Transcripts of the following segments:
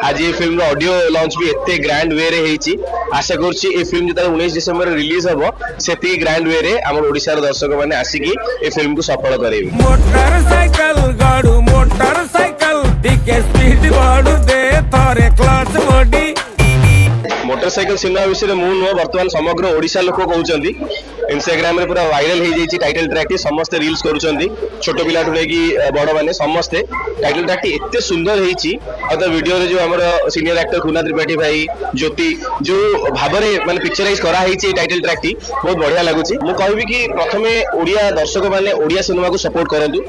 आज ये film audio launch भी एते ग्रैंड वे रे हेची आशा करछि ए फिल्म जेता 19 डिसेंबर रे रिलीज हबो सेती ग्रैंड वे रे हमर ओडिसा रो दर्शक माने आसिकी ए फिल्म को सफल करेबे। मोटरसाइकिल गाडू मोटरसाइकिल दिके स्पीड बाडू दे थारे क्लास बॉडी मोटरसाइकिल सिनेमा विषय मु नुह बर्तमान समग्र ओडिशा लोक कहउचंदी इंस्टाग्राम रे पूरा वायरल हो जाइए टाइटल ट्रैक टी समस्त रील्स करूचंदी छोट पिला ठु लेकी बड़ माने समस्त टाइटल ट्रैक टी एते सुंदर हेची आ तो वीडियो रे जो हमर सीनियर एक्टर खुना त्रिपाठी भाई ज्योति जो भाबरे माने पिक्चराइज करा हेची टाइटल ट्रैक टी बहुत बढ़िया लागुची। मु कहबी कि प्रथमे ओडिया दर्शक माने ओडिया सिनेमा को सपोर्ट करंतु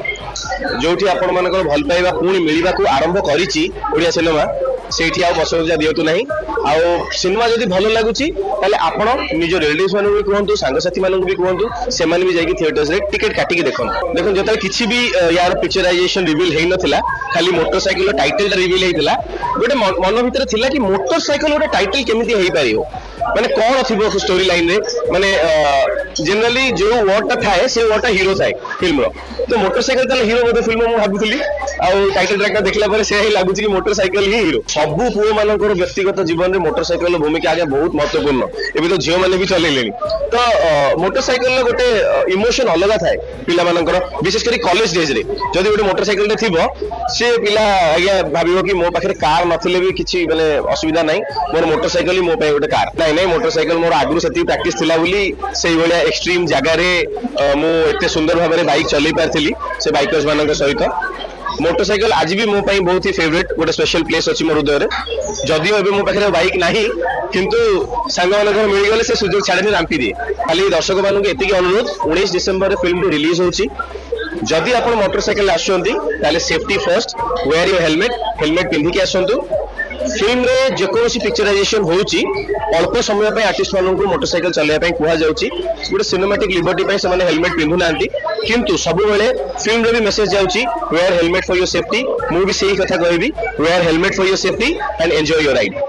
जोठी आपण मानकर भल पाइबा पुणी मिलिबा को आरंभ करिची ओडिया सिनेमा सेठी आ बसजा दियतु नाही आ सिनेमा जदि भल लागुची ताले आपण निज रिलेटिव्स मानू भी कहंतु सांगसाथी मानू भी कहंतु से माने भी जाई थिएटर्स रे टिकट काटी के देखन देखो जता किछि भी यार पिक्चराइजेशन रिवील हेइ नथिला खाली मोटरसाइकिल टाइटल रिवील हेइतिला गोटे मन भीतर थिला कि मोटरसाइकिल गोटे टाइटल केमिति हेइ पारियो माने कोन थिबो स्टोरी लाइन रे माने जनरली जो वर्ड ता थाए से वर्ड ता हीरो थाए फिल्म रो तो मोटरसाइकिल ताले हीरो बोधे फिल्म मु भाबुथली आ टाइटल ट्रैक देखला परे से ही लागुची कि मोटरसाइकिल ही हीरो सबु पुओ मानकर व्यक्तिगत जीवन रे मोटरसाइकिल भूमिका आगे बहुत महत्वपूर्ण एबे तो झियो माने भी चलेलेनी तो मोटरसाइकिल गोटे इमोशन अलग थाए पिला मानकर विशेष करी कॉलेज डेज रे जदि गोटे मोटरसाइकिल रे थिबो से पिला आज्ञा भाबिबो कि मो पाखरे कार नथिले भी किछि माने असुविधा नाही मोर मोटरसाइकिल ही मो पय गोटे कार नाही नाही मोटरसाइकिल मोर आगु सेति प्रैक्टिस थिला बोली सेही भलिया एक्सट्रीम जगह रे मो एते सुंदर भाबे रे बाइक चलै पारथिली से बाइकर्स मानक सहित मोटरसाइकिल आज भी मो पई बहुत ही फेवरेट गोटे स्पेशल प्लेस अछि मोर हृदय रे जदियो एबे मो पाखरे बाइक नाही किंतु सांग मानक मिल गेले से सुजोग छाड़े रांपी दिए खाली दर्शक मानक एति के अनुरोध 19 डिसेंबर रे फिल्म रिलीज होची जदि आपण मोटरसाइकिल आछंती ताले safety first wear your helmet पिंधि के आसंतु फिल्म रे जेकोसी पिक्चराइजेशन होउची अल्प समय पे आर्टिस्ट मानन को मोटरसाइकिल चलाय पे कुहा जाउची गोटे सिनेमैटिक लिबर्टी पे से माने हेलमेट पिंधु नांती किंतु सब बेले फिल्म रे भी मेसेज जाउची wear helmet for your safety मु भी सही कथा कहबी wear helmet for your safety and enjoy your ride.